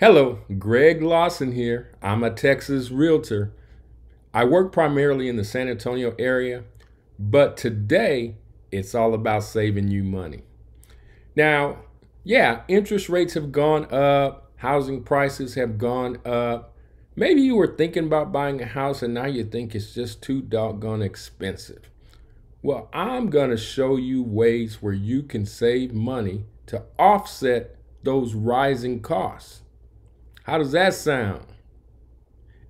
Hello, Greg Lawson here. I'm a Texas realtor. I work primarily in the San Antonio area, but today it's all about saving you money. Now, yeah, interest rates have gone up, housing prices have gone up. Maybe you were thinking about buying a house and now you think it's just too doggone expensive. Well, I'm going to show you ways where you can save money to offset those rising costs. How does that sound?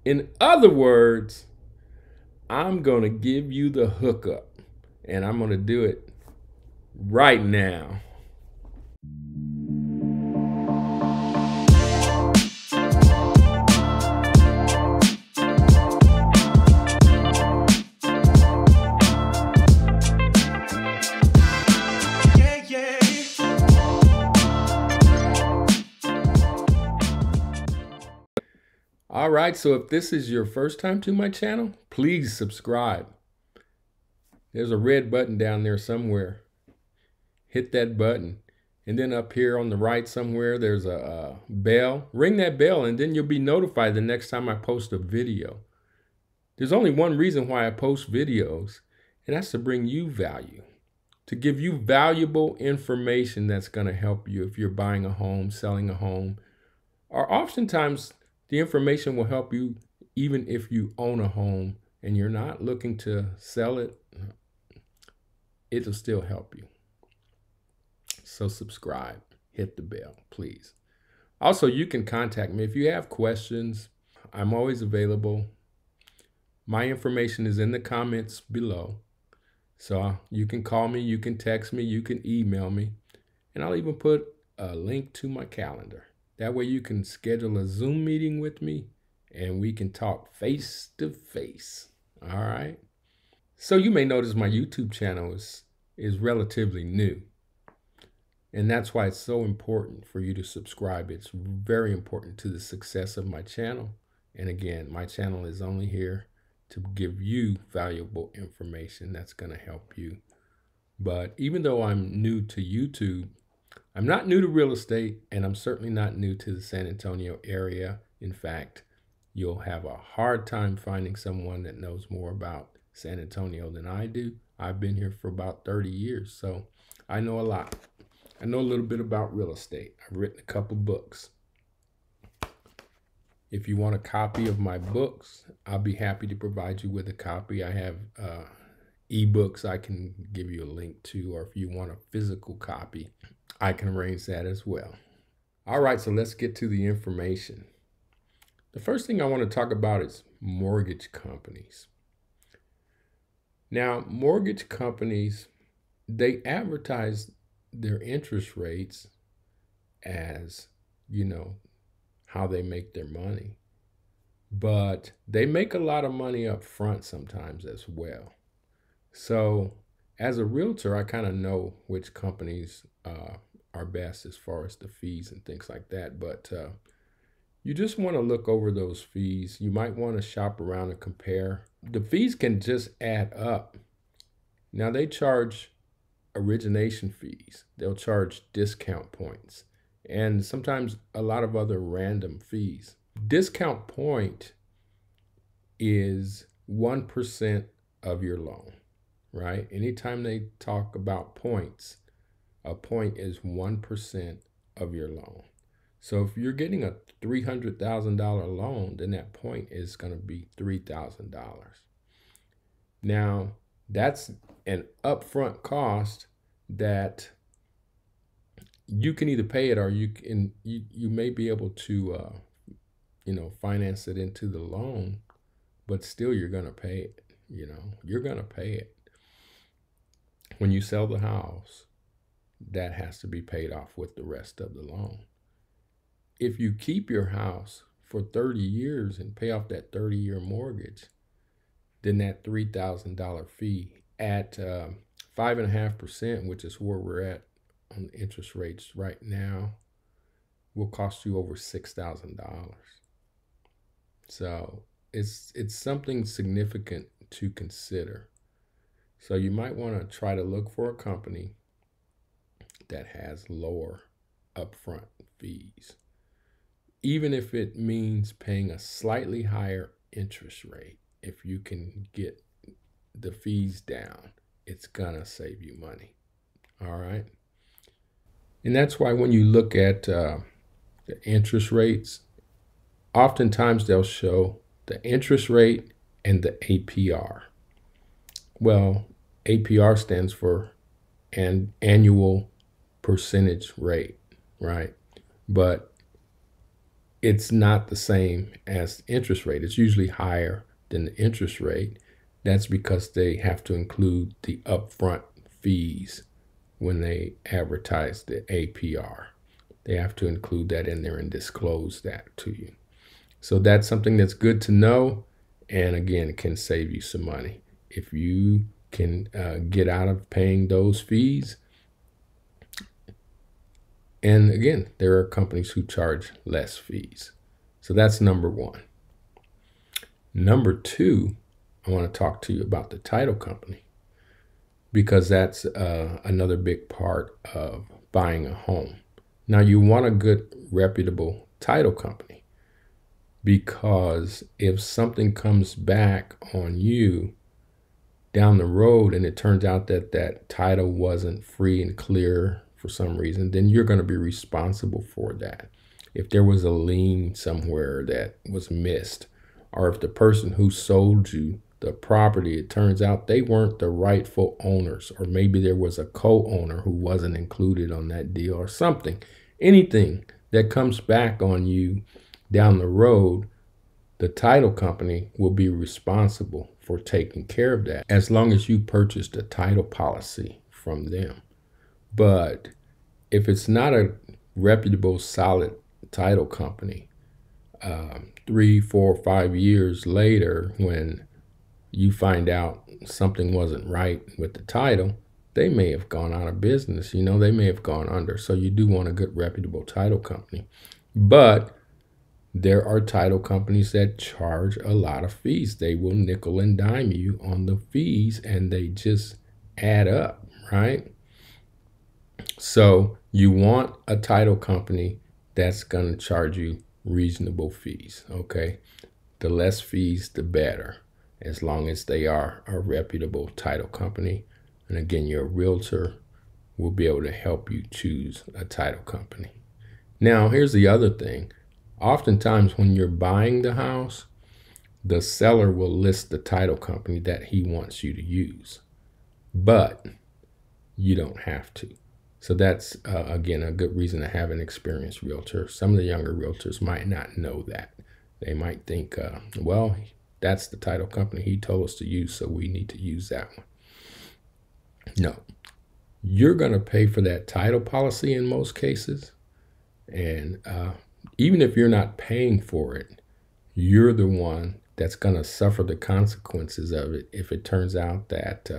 In other words, I'm going to give you the hookup, and I'm going to do it right now. All right, so if this is your first time to my channel, please subscribe. There's a red button down there somewhere. Hit that button. And then up here on the right somewhere, there's a bell. Ring that bell, and then you'll be notified the next time I post a video. There's only one reason why I post videos, and that's to bring you value, to give you valuable information that's going to help you if you're buying a home, selling a home, or oftentimes the information will help you even if you own a home and you're not looking to sell it. It'll still help you. So subscribe, hit the bell, please. Also, you can contact me if you have questions. I'm always available. My information is in the comments below. So you can call me, you can text me, you can email me, and I'll even put a link to my calendar. That way you can schedule a Zoom meeting with me and we can talk face to face. All right. So you may notice my YouTube channel is relatively new. And that's why it's so important for you to subscribe. It's very important to the success of my channel. And again, my channel is only here to give you valuable information that's going to help you. But even though I'm new to YouTube, I'm not new to real estate, and I'm certainly not new to the San Antonio area. In fact, you'll have a hard time finding someone that knows more about San Antonio than I do. I've been here for about 30 years, so I know a lot. I know a little bit about real estate. I've written a couple books. If you want a copy of my books, I'll be happy to provide you with a copy. I have ebooks I can give you a link to, or if you want a physical copy, I can arrange that as well. All right, so let's get to the information. The first thing I want to talk about is mortgage companies. Now, mortgage companies, they advertise their interest rates as, how they make their money. But they make a lot of money up front sometimes as well. So as a realtor, I kind of know which companies are best as far as the fees and things like that. But you just want to look over those fees. You might want to shop around and compare. The fees can just add up. Now they charge origination fees. They'll charge discount points and sometimes a lot of other random fees. Discount point is 1% of your loan, right? Anytime they talk about points, a point is 1% of your loan. So if you're getting a $300,000 loan, then that point is going to be $3,000. Now, that's an upfront cost that you can either pay it or you may be able to finance it into the loan, but still you're going to pay it. You're going to pay it. When you sell the house, that has to be paid off with the rest of the loan. If you keep your house for 30 years and pay off that 30-year mortgage, then that $3,000 fee at 5.5%, which is where we're at on interest rates right now, will cost you over $6,000. So it's something significant to consider. So you might want to try to look for a company that has lower upfront fees. even if it means paying a slightly higher interest rate. If you can get the fees down, it's gonna save you money. All right. And that's why when you look at the interest rates, oftentimes they'll show the interest rate and the APR. Well, APR stands for an annual percentage rate, right? But it's not the same as interest rate. It's usually higher than the interest rate. That's because they have to include the upfront fees when they advertise the APR. They have to include that in there and disclose that to you. So that's something that's good to know. And again, it can save you some money. If you can get out of paying those fees. And again, there are companies who charge less fees. So that's number one. Number two, I want to talk to you about the title company, because that's another big part of buying a home. Now, you want a good, reputable title company, because if something comes back on you down the road and it turns out that that title wasn't free and clear for some reason, then you're going to be responsible for that. If there was a lien somewhere that was missed, or if the person who sold you the property, it turns out they weren't the rightful owners, or maybe there was a co-owner who wasn't included on that deal or something, anything that comes back on you down the road, the title company will be responsible for taking care of that, as long as you purchased a title policy from them. But if it's not a reputable, solid title company, 3, 4, 5 years later, when you find out something wasn't right with the title, they may have gone out of business. You know, they may have gone under. So you do want a good, reputable title company. But there are title companies that charge a lot of fees. They will nickel and dime you on the fees, and they just add up, right? So you want a title company that's going to charge you reasonable fees, okay? The less fees, the better, as long as they are a reputable title company. And again, your realtor will be able to help you choose a title company. Now, here's the other thing. Oftentimes when you're buying the house, the seller will list the title company that he wants you to use, but you don't have to. So that's, again, a good reason to have an experienced realtor. Some of the younger realtors might not know that. They might think, well, that's the title company he told us to use, so we need to use that one. No, you're going to pay for that title policy in most cases. And even if you're not paying for it, you're the one that's going to suffer the consequences of it if it turns out that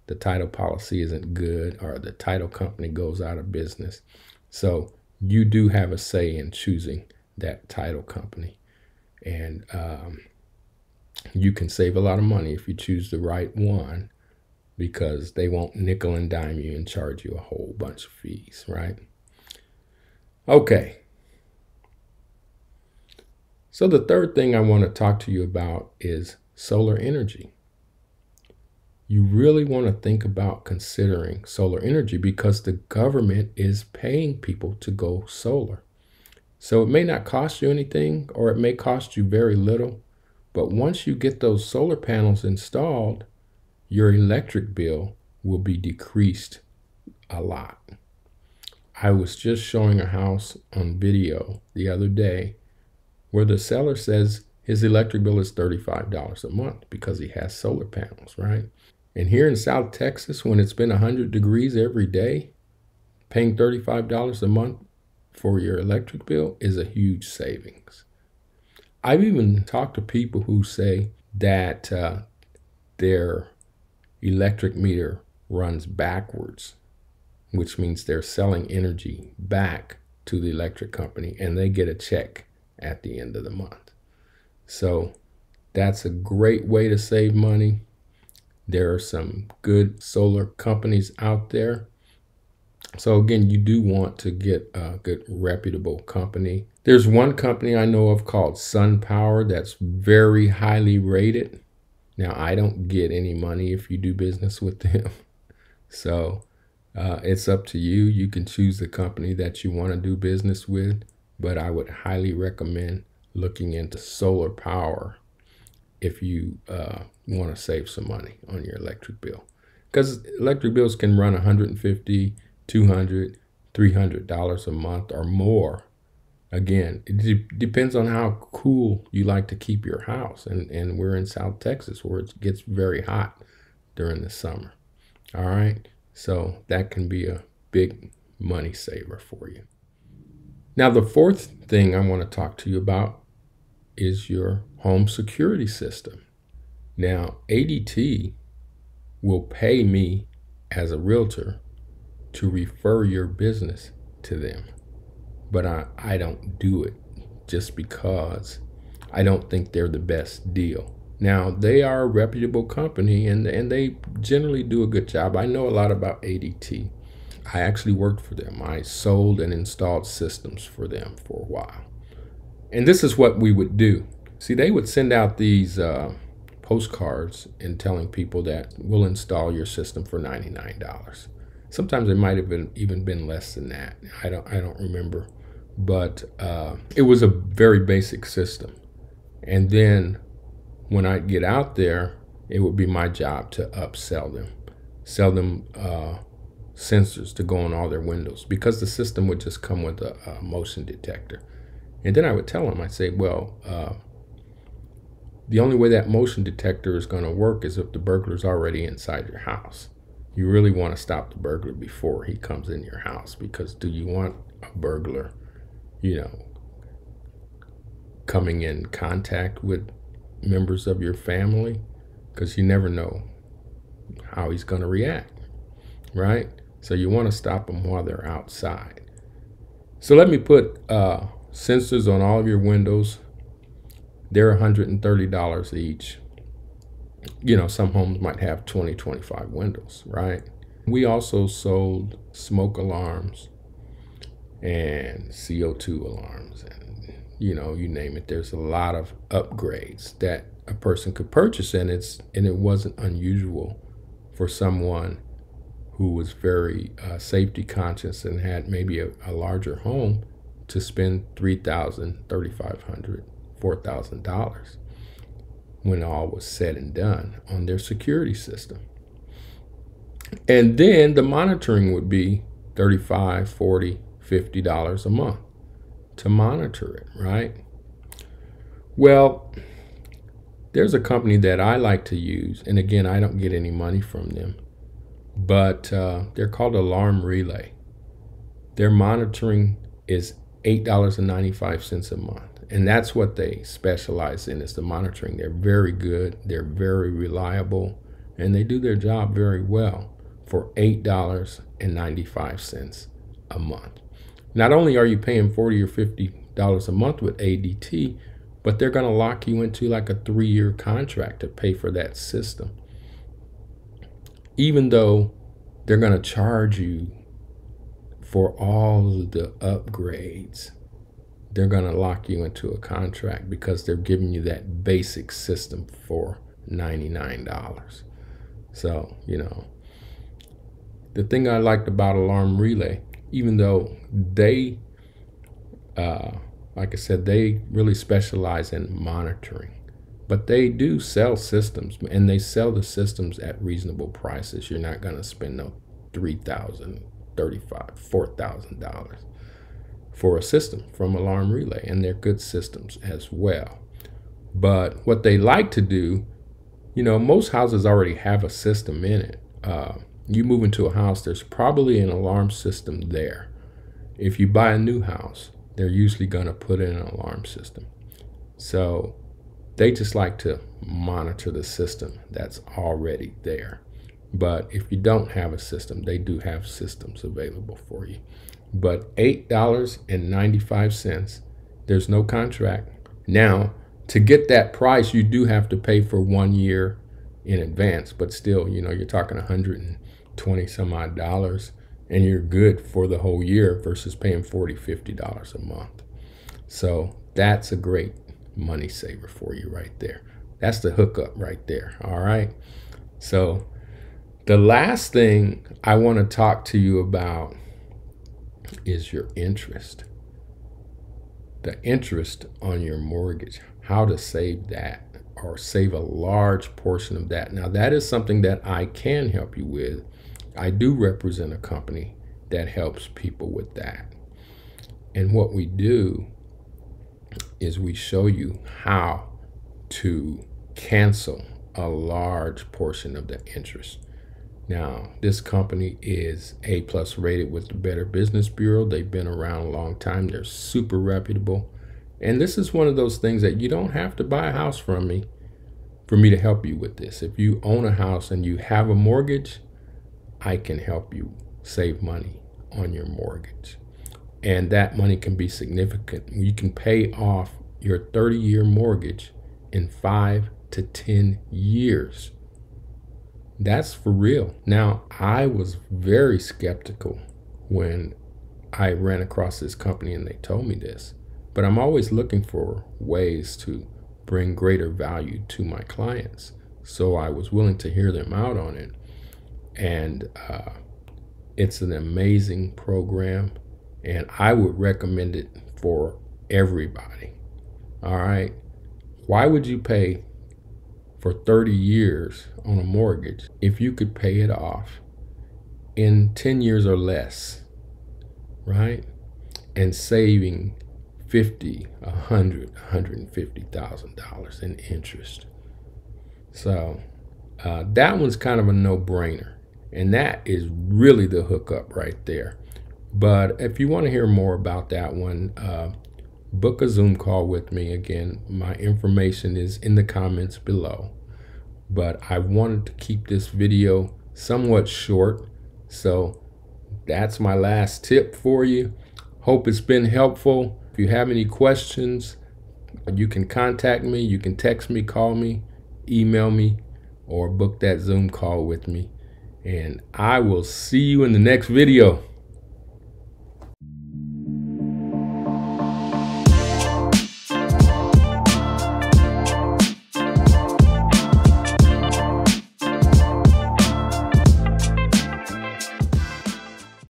the title policy isn't good or the title company goes out of business. So you do have a say in choosing that title company. And you can save a lot of money if you choose the right one, because they won't nickel and dime you and charge you a whole bunch of fees, right? Okay. So the third thing I want to talk to you about is solar energy. You really want to think about considering solar energy, because the government is paying people to go solar. So it may not cost you anything, or it may cost you very little, but once you get those solar panels installed, your electric bill will be decreased a lot. I was just showing a house on video the other day where the seller says his electric bill is $35 a month because he has solar panels, right? And here in South Texas, when it's been 100 degrees every day, paying $35 a month for your electric bill is a huge savings. I've even talked to people who say that their electric meter runs backwards, which means they're selling energy back to the electric company and they get a check at the end of the month. So that's a great way to save money. There are some good solar companies out there. So again, you do want to get a good reputable company. There's one company I know of called Sun Power that's very highly rated. Now, I don't get any money if you do business with them. So it's up to you. You can choose the company that you want to do business with, but I would highly recommend looking into solar power if you want to save some money on your electric bill. Because electric bills can run $150, $200, $300 a month or more. Again, it depends on how cool you like to keep your house. And we're in South Texas where it gets very hot during the summer. All right. So that can be a big money saver for you. Now, the fourth thing I want to talk to you about is your home security system. Now, ADT will pay me as a realtor to refer your business to them. But I don't do it just because I don't think they're the best deal. Now, they are a reputable company and they generally do a good job. I know a lot about ADT. I actually worked for them. I sold and installed systems for them for a while. And this is what we would do. See, they would send out these postcards and telling people that we'll install your system for $99. Sometimes it might have even been less than that. I don't remember. But it was a very basic system. And then when I'd get out there, it would be my job to upsell them, sell them sensors to go on all their windows, because the system would just come with a motion detector. And then I would tell them, I'd say, well, the only way that motion detector is going to work is if the burglar's already inside your house. You really want to stop the burglar before he comes in your house, because do you want a burglar, coming in contact with members of your family? Because you never know how he's going to react, right? So you want to stop them while they're outside. So let me put sensors on all of your windows. They're $130 each. Some homes might have 20, 25 windows, right? We also sold smoke alarms and CO2 alarms, and you name it. There's a lot of upgrades that a person could purchase, and it wasn't unusual for someone who was very safety conscious and had maybe a larger home to spend $3,000, $3,500, $4,000 when all was said and done on their security system. And then the monitoring would be $35, $40, $50 a month to monitor it, right? Well, there's a company that I like to use, and again, I don't get any money from them, but they're called Alarm Relay. Their monitoring is $8.95 a month. And that's what they specialize in, is the monitoring. They're very good. They're very reliable. And they do their job very well for $8.95 a month. Not only are you paying $40 or $50 a month with ADT, but they're going to lock you into like a 3-year contract to pay for that system. Even though they're going to charge you for all of the upgrades, they're going to lock you into a contract because they're giving you that basic system for $99. So, the thing I liked about Alarm Relay, even though they, like I said, they really specialize in monitoring, but they do sell systems, and they sell the systems at reasonable prices. You're not going to spend no $3,000, $3,500, $4,000 for a system from Alarm Relay, and they're good systems as well. But what they like to do, most houses already have a system in it. You move into a house, there's probably an alarm system there. If you buy a new house, they're usually going to put in an alarm system. So they just like to monitor the system that's already there. But if you don't have a system, they do have systems available for you. But $8.95, there's no contract. Now, to get that price, you do have to pay for 1 year in advance, but still, you're talking $120 some odd dollars and you're good for the whole year versus paying $40, $50 a month. So that's a great money saver for you right there. That's the hookup right there. All right. So the last thing I want to talk to you about is your interest. The interest on your mortgage, how to save that or save a large portion of that. Now, that is something that I can help you with. I do represent a company that helps people with that. And what we do is we show you how to cancel a large portion of the interest. Now, this company is A+ rated with the Better Business Bureau. They've been around a long time. They're super reputable. And this is one of those things that you don't have to buy a house from me for me to help you with this. If you own a house and you have a mortgage, I can help you save money on your mortgage. And that money can be significant. You can pay off your 30-year mortgage in 5 to 10 years. That's for real. Now, I was very skeptical when I ran across this company and they told me this, but I'm always looking for ways to bring greater value to my clients. So I was willing to hear them out on it. And it's an amazing program, and I would recommend it for everybody. All right. Why would you pay for 30 years on a mortgage if you could pay it off in 10 years or less, right? And saving $50, $100, $150,000 in interest. So that one's kind of a no-brainer, and that is really the hookup right there. But if you want to hear more about that one, book a Zoom call with me. Again, my information is in the comments below. But I wanted to keep this video somewhat short, so that's my last tip for you. Hope it's been helpful. If you have any questions, you can contact me. You can text me, call me, email me, or book that Zoom call with me. And I will see you in the next video.